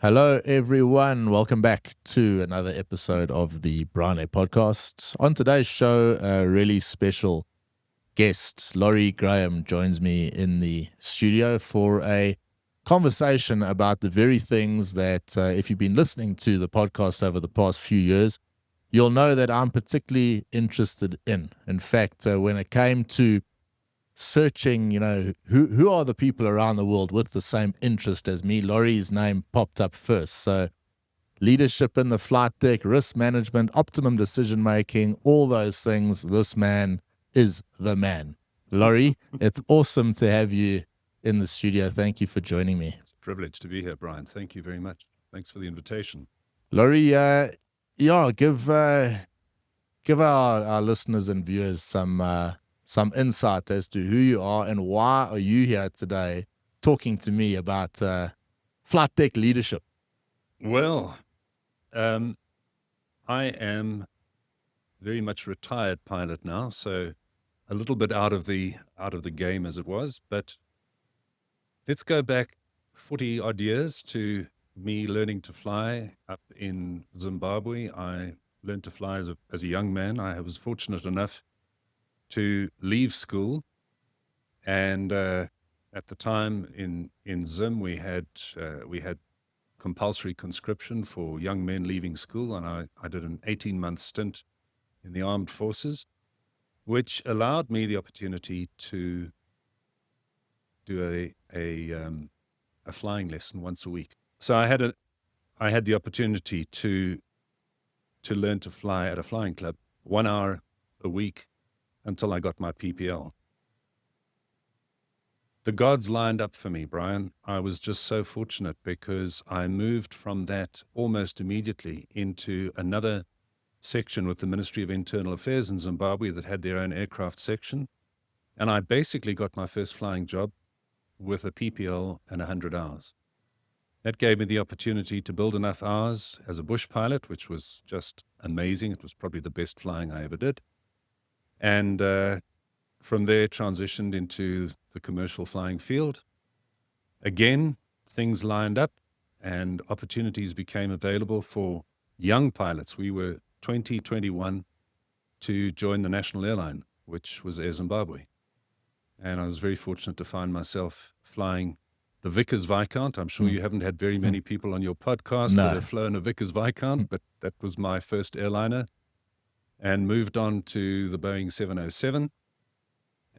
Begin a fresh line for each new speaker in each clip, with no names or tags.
Hello, everyone. Welcome back to another episode of the Bryan Air Podcast. On today's show, a really special guest, Laurie Graham, joins me in the studio for a conversation about the very things that, if you've been listening to the podcast over the past few years, you'll know that I'm particularly interested in. In fact, when it came to searching, who are the people around the world with the same interest as me, Laurie's name popped up first. So leadership in the flight deck, risk management, optimum decision making, all those things. This man is the man. Laurie, it's awesome to have you in the studio. Thank you for joining me.
It's a privilege to be here, Bryan. Thank you very much. Thanks for the invitation.
Laurie, give our listeners and viewers some insight as to who you are and why are you here today talking to me about flight deck leadership.
Well, I am very much retired pilot now, so a little bit out of the game as it was. But let's go back 40 odd years to me learning to fly up in Zimbabwe. I learned to fly as a young man. I was fortunate enough to leave school, and at the time in Zim we had compulsory conscription for young men leaving school, and I did an 18-month stint in the armed forces, which allowed me the opportunity to do a flying lesson once a week. So I had the opportunity to learn to fly at a flying club 1 hour a week until I got my PPL. The gods lined up for me, Bryan. I was just so fortunate because I moved from that almost immediately into another section with the Ministry of Internal Affairs in Zimbabwe that had their own aircraft section. And I basically got my first flying job with a PPL and 100 hours. That gave me the opportunity to build enough hours as a bush pilot, which was just amazing. It was probably the best flying I ever did. And from there transitioned into the commercial flying field. Again, things lined up and opportunities became available for young pilots. We were 21 to join the national airline, which was Air Zimbabwe. And I was very fortunate to find myself flying the Vickers Viscount. I'm sure you haven't had very many people on your podcast that have flown a Vickers Viscount, but that was my first airliner. And moved on to the Boeing 707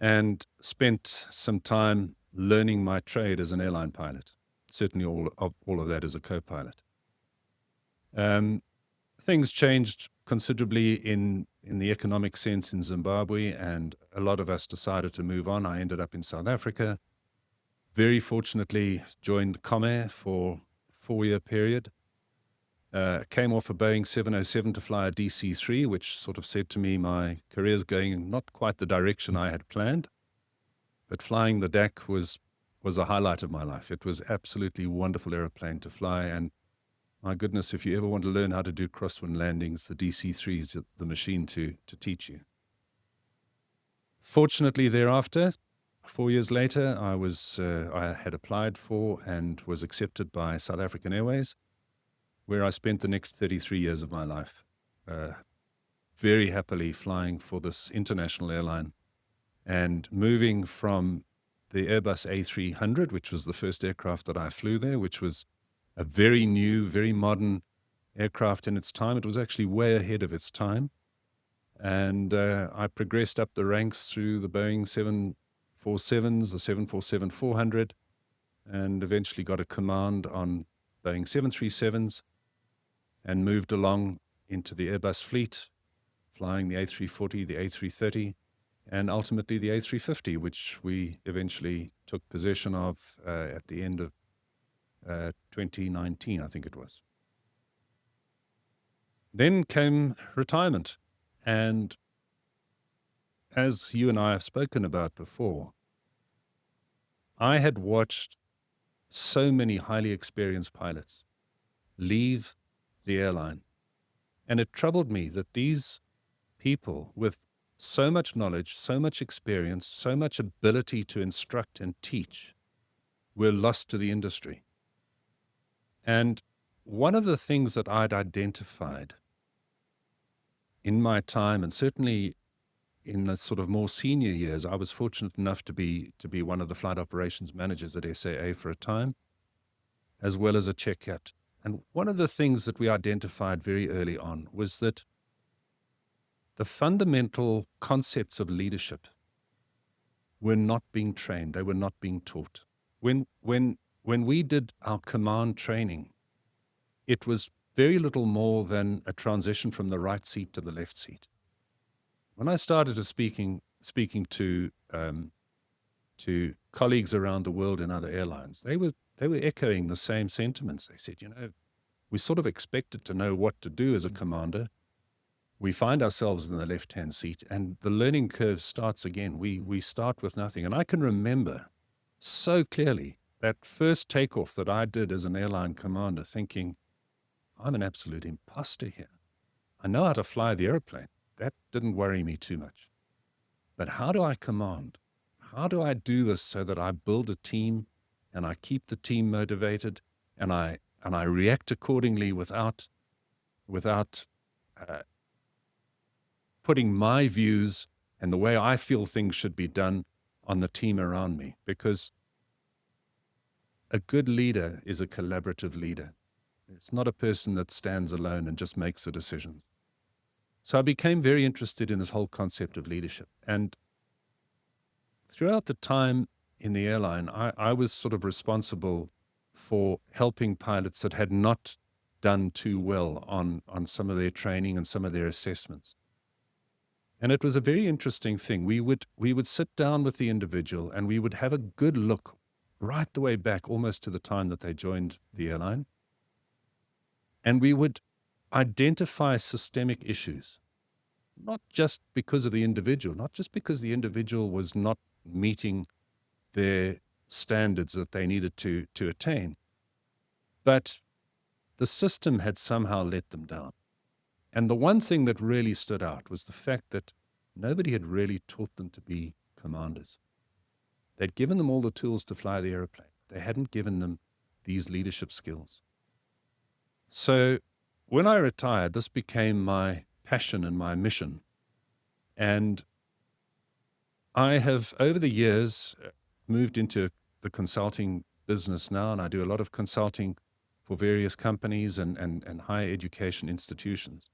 and spent some time learning my trade as an airline pilot. Certainly all of that as a co-pilot. Things changed considerably in the economic sense in Zimbabwe, and a lot of us decided to move on. I ended up in South Africa. Very fortunately joined Comair for a 4-year period. Came off a Boeing 707 to fly a DC-3, which sort of said to me my career's going in not quite the direction I had planned. But flying the DAC was a highlight of my life. It was absolutely wonderful aeroplane to fly. And my goodness, if you ever want to learn how to do crosswind landings, the DC-3 is the machine to teach you. Fortunately thereafter, 4 years later, I had applied for and was accepted by South African Airways, where I spent the next 33 years of my life, very happily flying for this international airline and moving from the Airbus A300, which was the first aircraft that I flew there, which was a very new, very modern aircraft in its time. It was actually way ahead of its time. And I progressed up the ranks through the Boeing 747s, the 747-400, and eventually got a command on Boeing 737s, and moved along into the Airbus fleet, flying the A340, the A330, and ultimately the A350, which we eventually took possession of at the end of 2019, I think it was. Then came retirement, and as you and I have spoken about before, I had watched so many highly experienced pilots leave the airline. And it troubled me that these people with so much knowledge, so much experience, so much ability to instruct and teach were lost to the industry. And one of the things that I'd identified in my time, and certainly in the sort of more senior years, I was fortunate enough to be one of the flight operations managers at SAA for a time, as well as a check captain. And one of the things that we identified very early on was that the fundamental concepts of leadership were not being trained. They were not being taught. When we did our command training, it was very little more than a transition from the right seat to the left seat. When I started speaking to colleagues around the world in other airlines, they were echoing the same sentiments. They said, we sort of expected to know what to do as a commander. We find ourselves in the left-hand seat, and the learning curve starts again. We start with nothing. And I can remember so clearly that first takeoff that I did as an airline commander, thinking, I'm an absolute imposter here. I know how to fly the airplane. That didn't worry me too much. But how do I command? How do I do this so that I build a team and I keep the team motivated and I react accordingly without putting my views and the way I feel things should be done on the team around me? Because a good leader is a collaborative leader. It's not a person that stands alone and just makes the decisions. So I became very interested in this whole concept of leadership. And throughout the time in the airline, I was sort of responsible for helping pilots that had not done too well on some of their training and some of their assessments. And it was a very interesting thing. We would sit down with the individual and we would have a good look right the way back, almost to the time that they joined the airline. And we would identify systemic issues, not just because of the individual, not just because the individual was not meeting their standards that they needed to attain, but the system had somehow let them down. And the one thing that really stood out was the fact that nobody had really taught them to be commanders. They'd given them all the tools to fly the airplane. They hadn't given them these leadership skills. So when I retired, this became my passion and my mission. And I have, over the years, moved into the consulting business now, and I do a lot of consulting for various companies and higher education institutions.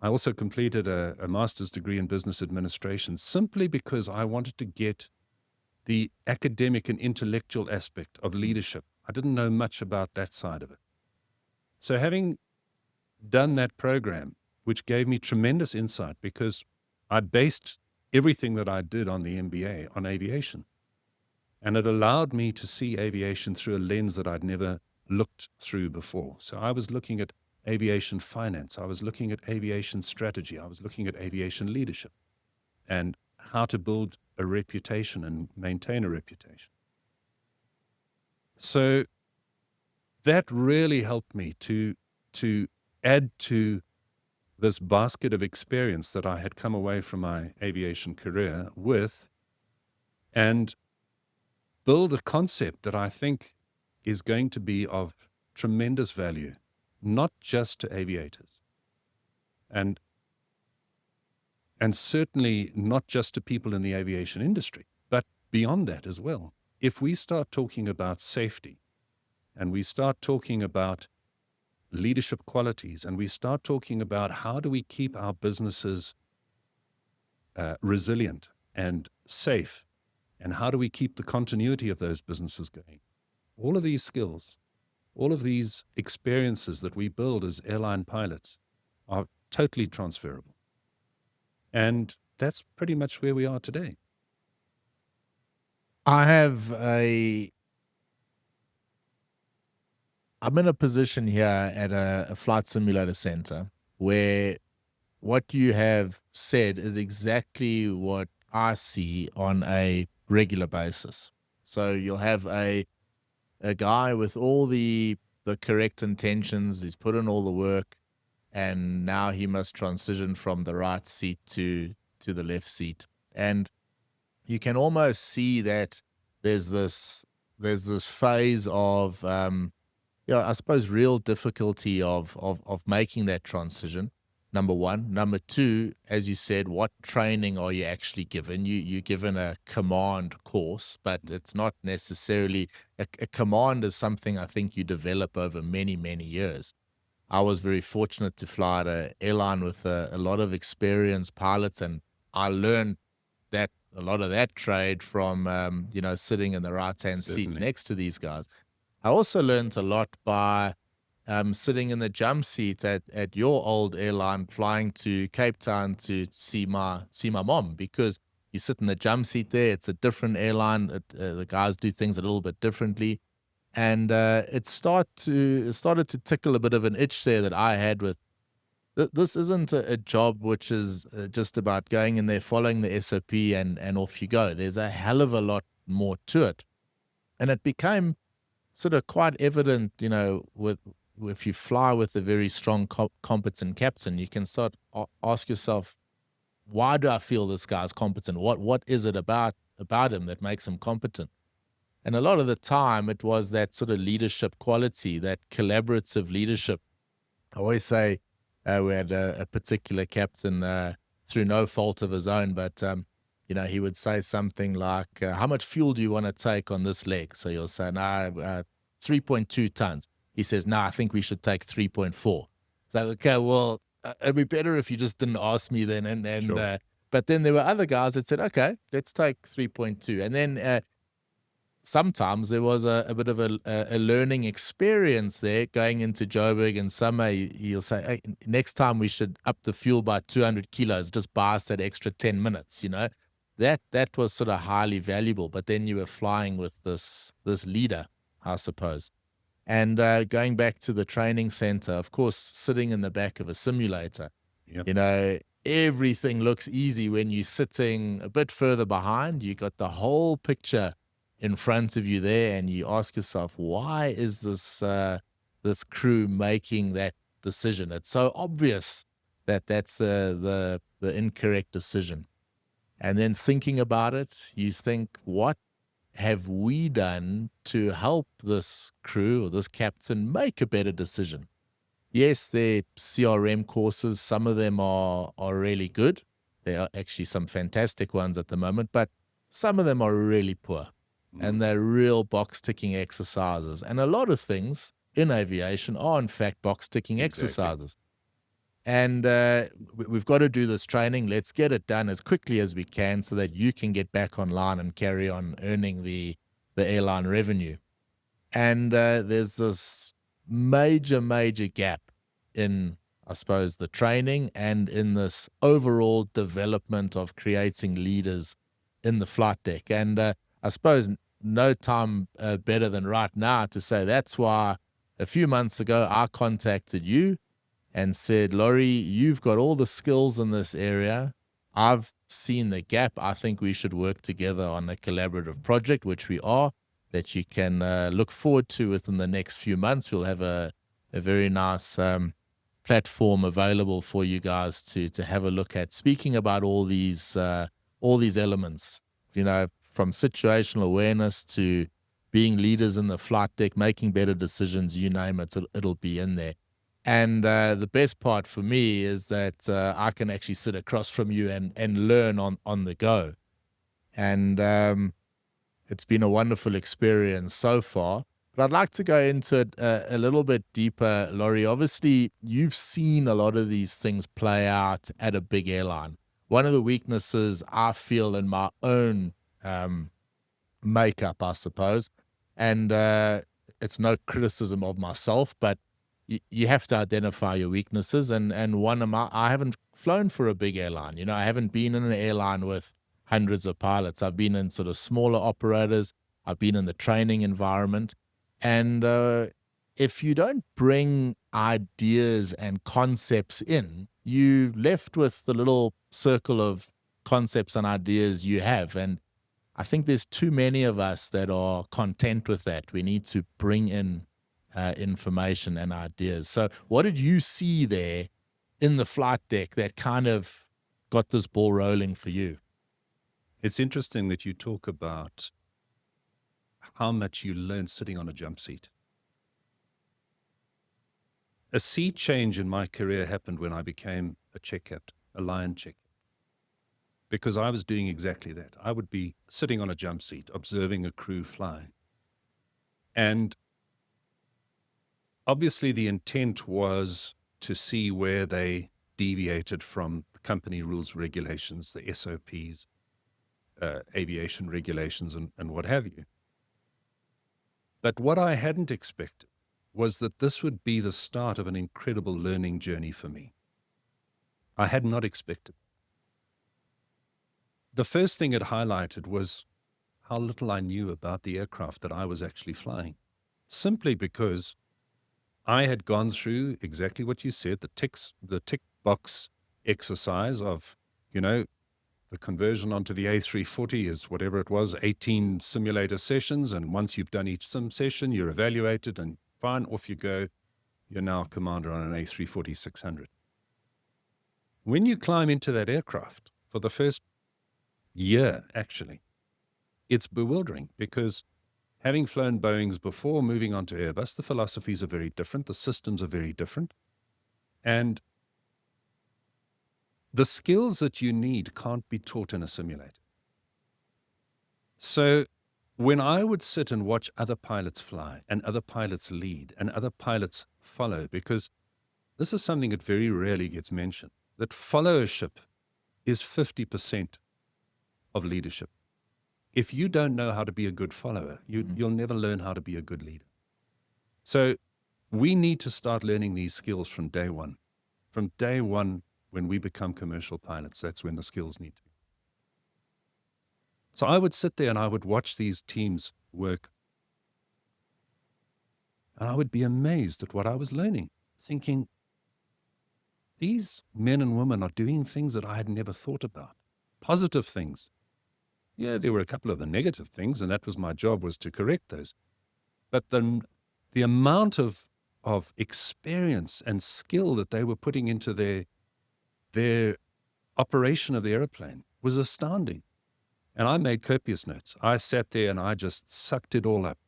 I also completed a master's degree in business administration simply because I wanted to get the academic and intellectual aspect of leadership. I didn't know much about that side of it. So having done that program, which gave me tremendous insight because I based everything that I did on the MBA on aviation. And it allowed me to see aviation through a lens that I'd never looked through before. So I was looking at aviation finance. I was looking at aviation strategy. I was looking at aviation leadership and how to build a reputation and maintain a reputation. So that really helped me to add to this basket of experience that I had come away from my aviation career with and build a concept that I think is going to be of tremendous value, not just to aviators, and certainly not just to people in the aviation industry, but beyond that as well. If we start talking about safety, and we start talking about leadership qualities, and we start talking about how do we keep our businesses resilient and safe, and how do we keep the continuity of those businesses going, all of these skills, all of these experiences that we build as airline pilots are totally transferable. And that's pretty much where we are today.
I'm in a position here at a flight simulator center where what you have said is exactly what I see on a regular basis. So you'll have a guy with all the correct intentions. He's put in all the work, and now he must transition from the right seat to the left seat. And you can almost see that there's this phase of I suppose real difficulty of making that transition. Number one. Number two, as you said, what training are you actually given? You're given a command course, but it's not necessarily a command is something I think you develop over many, many years. I was very fortunate to fly at an airline with a lot of experienced pilots, and I learned that a lot of that trade from sitting in the right hand seat
Certainly.
next to these guys. I also learned a lot by sitting in the jump seat at your old airline, flying to Cape Town to see my mom, because you sit in the jump seat there. It's a different airline. The guys do things a little bit differently, and it started to tickle a bit of an itch there that I had with. This isn't a job which is just about going in there, following the SOP, and off you go. There's a hell of a lot more to it, and it became sort of quite evident, with if you fly with a very strong, competent captain, you can start ask yourself, why do I feel this guy's competent? What is it about him that makes him competent? And a lot of the time, it was that sort of leadership quality, that collaborative leadership. I always say we had a particular captain through no fault of his own, but he would say something like, "How much fuel do you want to take on this leg?" So you'll say, "No, 3.2 tons." He says, "No, I think we should take 3.4." So okay, well, it'd be better if you just didn't ask me then. And
Sure.
but then there were other guys that said, "Okay, let's take 3.2," and then sometimes there was a bit of a learning experience there going into Joburg and summer. You'll say, hey, next time we should up the fuel by 200 kilos, just buy us that extra 10 minutes, That was sort of highly valuable. But then you were flying with this leader, I suppose. And going back to the training center, of course, sitting in the back of a simulator,
Yep.
everything looks easy when you're sitting a bit further behind. You got the whole picture in front of you there, and you ask yourself, why is this crew making that decision? It's so obvious that that's the incorrect decision. And then thinking about it, you think, what have we done to help this crew or this captain make a better decision? Yes, they're CRM courses. Some of them are really good. There are actually some fantastic ones at the moment, but some of them are really poor. And they're real box ticking exercises. And a lot of things in aviation are, in fact, box ticking
Exactly.
exercises. And we've got to do this training. Let's get it done as quickly as we can so that you can get back online and carry on earning the airline revenue. And there's this major, major gap in, I suppose, the training and in this overall development of creating leaders in the flight deck. And I suppose no time better than right now to say that's why a few months ago I contacted you and said, Laurie, you've got all the skills in this area. I've seen the gap. I think we should work together on a collaborative project, which we are, that you can look forward to within the next few months. We'll have a very nice platform available for you guys to have a look at, speaking about all these elements, from situational awareness to being leaders in the flight deck, making better decisions, you name it, it'll be in there. And the best part for me is that I can actually sit across from you and learn on the go. And it's been a wonderful experience so far. But I'd like to go into it a little bit deeper, Laurie. Obviously, you've seen a lot of these things play out at a big airline. One of the weaknesses I feel in my own makeup, I suppose, and it's no criticism of myself, but you have to identify your weaknesses. And one of I haven't flown for a big airline. I haven't been in an airline with hundreds of pilots. I've been in sort of smaller operators. I've been in the training environment. And if you don't bring ideas and concepts in, you left with the little circle of concepts and ideas you have. And I think there's too many of us that are content with that. We need to bring in information and ideas. So what did you see there in the flight deck that kind of got this ball rolling for you?
It's interesting that you talk about how much you learn sitting on a jump seat. a sea change in my career happened when I became a check captain, a line check, because I was doing exactly that. I would be sitting on a jump seat, observing a crew fly. And obviously the intent was to see where they deviated from the company rules, regulations, the SOPs, aviation regulations, and what have you. But what I hadn't expected was that this would be the start of an incredible learning journey for me. I had not expected. The first thing it highlighted was how little I knew about the aircraft that I was actually flying, simply because I had gone through exactly what you said, the tick box exercise of, the conversion onto the A340 is whatever it was, 18 simulator sessions. And once you've done each sim session, you're evaluated and fine, off you go. You're now a commander on an A340-600. When you climb into that aircraft for the first year, actually, it's bewildering because having flown Boeings before moving on to Airbus, the philosophies are very different. The systems are very different. And the skills that you need can't be taught in a simulator. So when I would sit and watch other pilots fly and other pilots lead and other pilots follow, because this is something that very rarely gets mentioned, that followership is 50% of leadership. If you don't know how to be a good follower, you'll never learn how to be a good leader. So we need to start learning these skills from day one. From day one, when we become commercial pilots, that's when the skills need to be. So I would sit there and I would watch these teams work. And I would be amazed at what I was learning, thinking, these men and women are doing things that I had never thought about. Positive things. Yeah, there were a couple of the negative things, and that was my job, was to correct those. But the amount of experience and skill that they were putting into their operation of the airplane was astounding. And I made copious notes. I sat there and I just sucked it all up.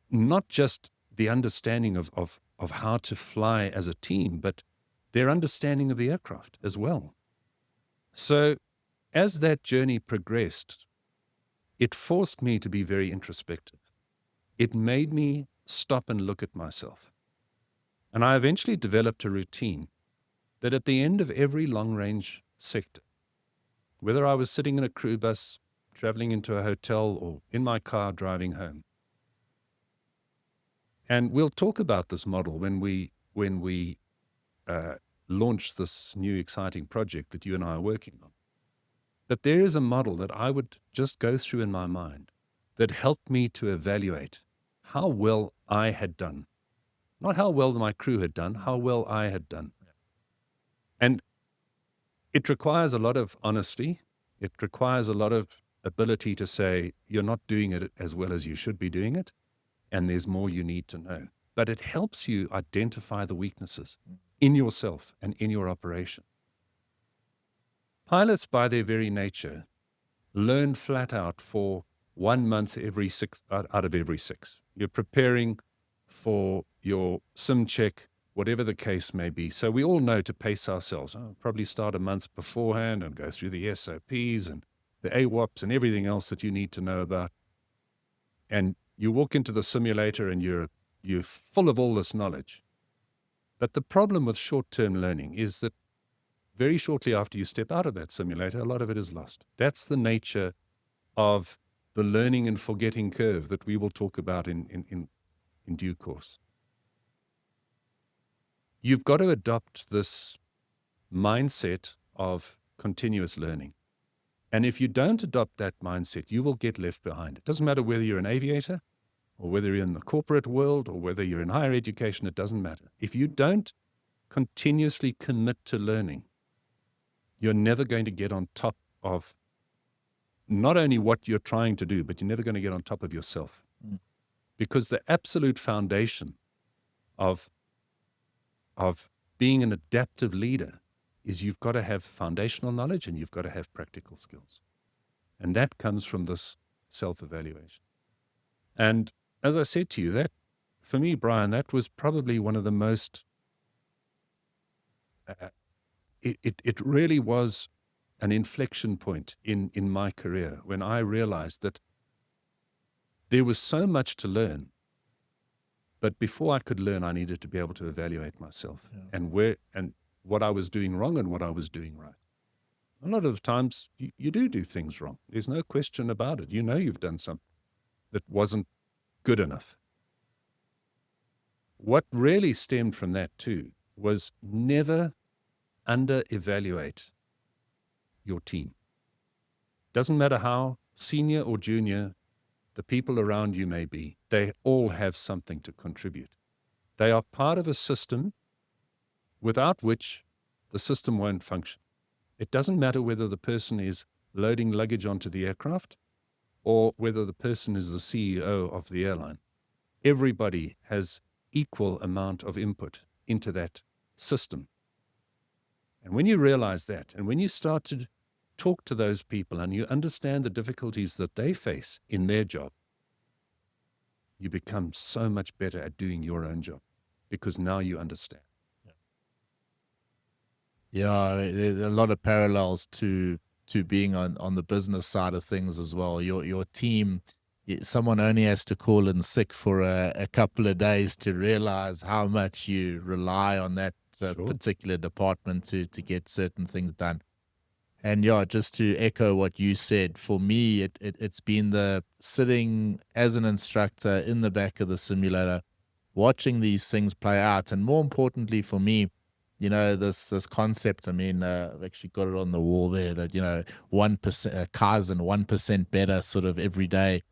Not just the understanding of how to fly as a team, but their understanding of the aircraft as well. So as that journey progressed, it forced me to be very introspective. It made me stop and look at myself. And I eventually developed a routine that at the end of every long-range sector, whether I was sitting in a crew bus, traveling into a hotel, or in my car driving home, and we'll talk about this model when we launch this new exciting project that you and I are working on. But there is a model that I would just go through in my mind that helped me to evaluate how well I had done. Not how well my crew had done, how well I had done. And it requires a lot of honesty. It requires a lot of ability to say, you're not doing it as well as you should be doing it, and there's more you need to know. But it helps you identify the weaknesses in yourself and in your operation. Pilots, by their very nature, learn flat out for 1 month out of every 6. You're preparing for your sim check, whatever the case may be. So we all know to pace ourselves. Probably start a month beforehand and go through the SOPs and the AWOPs and everything else that you need to know about. And you walk into the simulator and you're full of all this knowledge. But the problem with short-term learning is that very shortly after you step out of that simulator, a lot of it is lost. That's the nature of the learning and forgetting curve that we will talk about in due course. You've got to adopt this mindset of continuous learning. And if you don't adopt that mindset, you will get left behind. It doesn't matter whether you're an aviator or whether you're in the corporate world or whether you're in higher education, it doesn't matter. If you don't continuously commit to learning, you're never going to get on top of not only what you're trying to do, but you're never going to get on top of yourself. Because the absolute foundation of being an adaptive leader is you've got to have foundational knowledge and you've got to have practical skills. And that comes from this self-evaluation. And as I said to you, for me, Bryan, that was probably one of the most, it really was an inflection point in my career when I realized that there was so much to learn. But before I could learn, I needed to be able to evaluate myself and what I was doing wrong and what I was doing right. A lot of times you do things wrong. There's no question about it. You know you've done something that wasn't good enough. What really stemmed from that too was never under-evaluate your team. Doesn't matter how senior or junior the people around you may be, they all have something to contribute. They are part of a system without which the system won't function. It doesn't matter whether the person is loading luggage onto the aircraft or whether the person is the CEO of the airline. Everybody has equal amount of input into that system. And when you realize that, and when you start to talk to those people and you understand the difficulties that they face in their job, you become so much better at doing your own job because now you understand.
Yeah, there's a lot of parallels to being on the business side of things as well. Your team, someone only has to call in sick for a couple of days to realize how much you rely on that particular department to get certain things done. And yeah, just to echo what you said, for me, it's been the sitting as an instructor in the back of the simulator, watching these things play out. And more importantly for me, this concept, I mean, I've actually got it on the wall there that, 1%, Kaizen, 1% better sort of every day.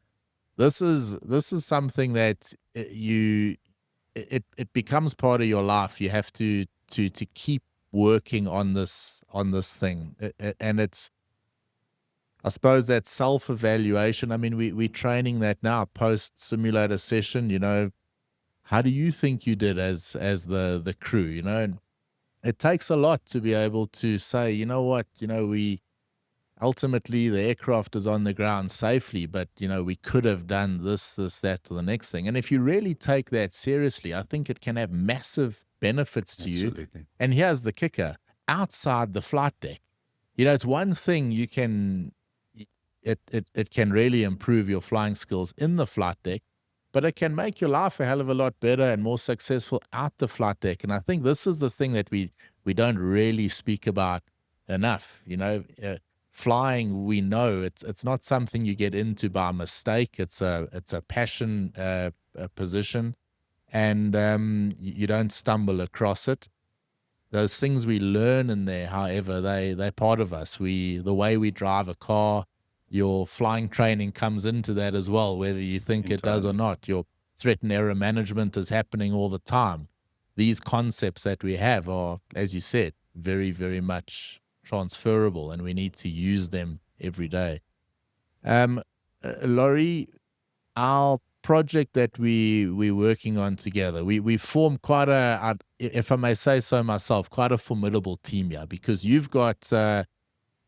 This is something that it becomes part of your life. You have to keep working on this thing. And it's, I suppose, that self-evaluation. I mean, we're training that now post simulator session, how do you think you did as the crew, and it takes a lot to be able to say, you know what, we ultimately the aircraft is on the ground safely, but we could have done this, that, or the next thing. And if you really take that seriously, I think it can have massive benefits to you. And here's the kicker: outside the flight deck, it's one thing it can really improve your flying skills in the flight deck, but it can make your life a hell of a lot better and more successful out the flight deck. And I think this is the thing that we don't really speak about enough. Flying, we know it's not something you get into by mistake. It's a passion position, and you don't stumble across it. Those things we learn in there, however, they're part of us. The way we drive a car, your flying training comes into that as well, whether you think it does or not. Your threat and error management is happening all the time. These concepts that we have are, as you said, very, very much transferable, and we need to use them every day. Laurie, our project that we're working on together, we formed quite a, if I may say so myself, quite a formidable team here, because you've got a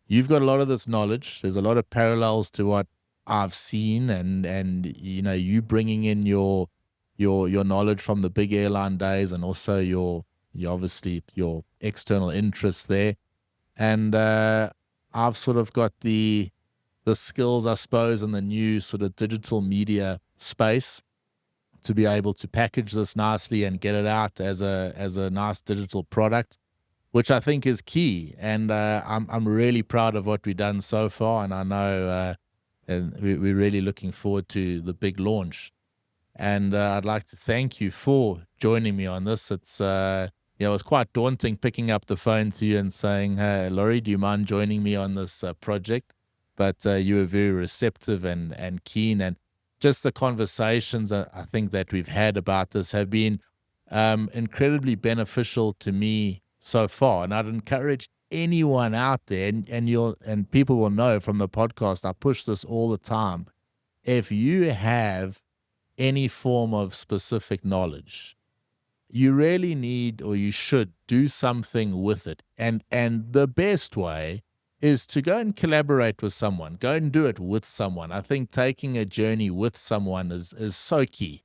lot of this knowledge. There's a lot of parallels to what I've seen, and you bringing in your knowledge from the big airline days, and also your obviously your external interests there. And I've sort of got the skills, I suppose, in the new sort of digital media space to be able to package this nicely and get it out as a nice digital product, which I think is key. And I'm really proud of what we've done so far, and I know and we're really looking forward to the big launch. And I'd like to thank you for joining me on this. It's it was quite daunting picking up the phone to you and saying, "Hey, Laurie, do you mind joining me on this project?" But you were very receptive and keen, and just the conversations I think that we've had about this have been incredibly beneficial to me so far. And I'd encourage anyone out there, and people will know from the podcast, I push this all the time. If you have any form of specific knowledge, you really need, or you should do something with it. And the best way is to go and collaborate with someone, go and do it with someone. I think taking a journey with someone is so key.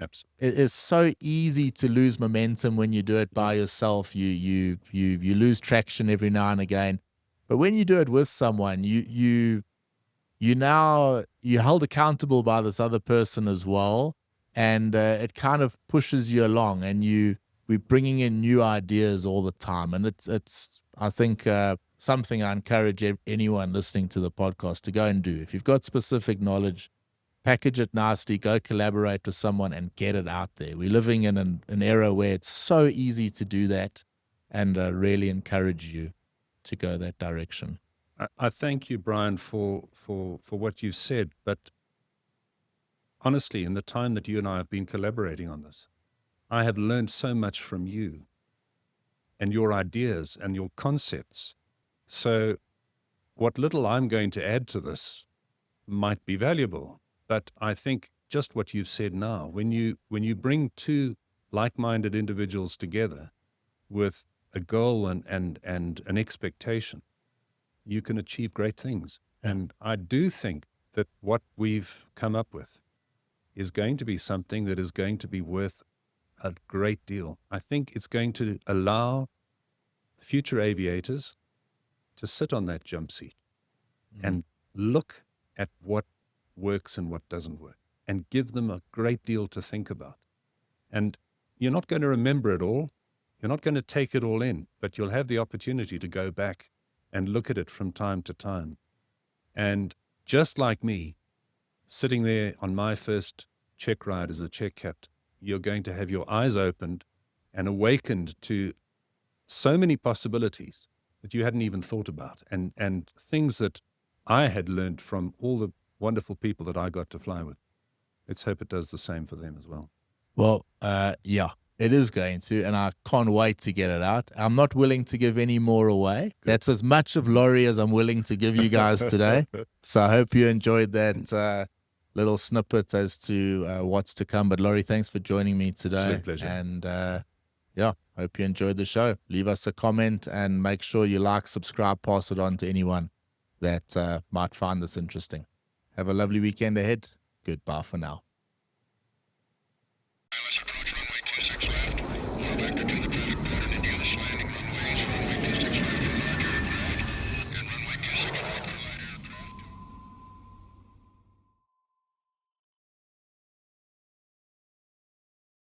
Absolutely.
it is so easy to lose momentum when you do it by yourself. You lose traction every now and again. But when you do it with someone, you're held accountable by this other person as well, and it kind of pushes you along, and we're bringing in new ideas all the time, and it's I think something I encourage anyone listening to the podcast to go and do. If you've got specific knowledge, package it nicely, go collaborate with someone and get it out there. We're living in an era where it's so easy to do that, and really encourage you to go that direction.
I thank you, Bryan, for what you've said. But honestly, in the time that you and I have been collaborating on this, I have learned so much from you and your ideas and your concepts. So what little I'm going to add to this might be valuable. But I think just what you've said now, when you bring two like-minded individuals together with a goal and an expectation, you can achieve great things. And I do think that what we've come up with is going to be something that is going to be worth a great deal. I think it's going to allow future aviators to sit on that jump seat and look at what works and what doesn't work, and give them a great deal to think about. And you're not going to remember it all. You're not going to take it all in, but you'll have the opportunity to go back and look at it from time to time. And just like me, sitting there on my first check ride as a check captain, you're going to have your eyes opened and awakened to so many possibilities that you hadn't even thought about, and things that I had learned from all the wonderful people that I got to fly with. Let's hope it does the same for them as well.
Well, yeah, it is going to, and I can't wait to get it out. I'm not willing to give any more away. Good. That's as much of Laurie as I'm willing to give you guys today. So I hope you enjoyed that little snippet as to what's to come. But Laurie, thanks for joining me today.
Absolute pleasure.
And yeah, hope you enjoyed the show. Leave us a comment and make sure you like, subscribe, pass it on to anyone that might find this interesting. Have a lovely weekend ahead. Goodbye for now.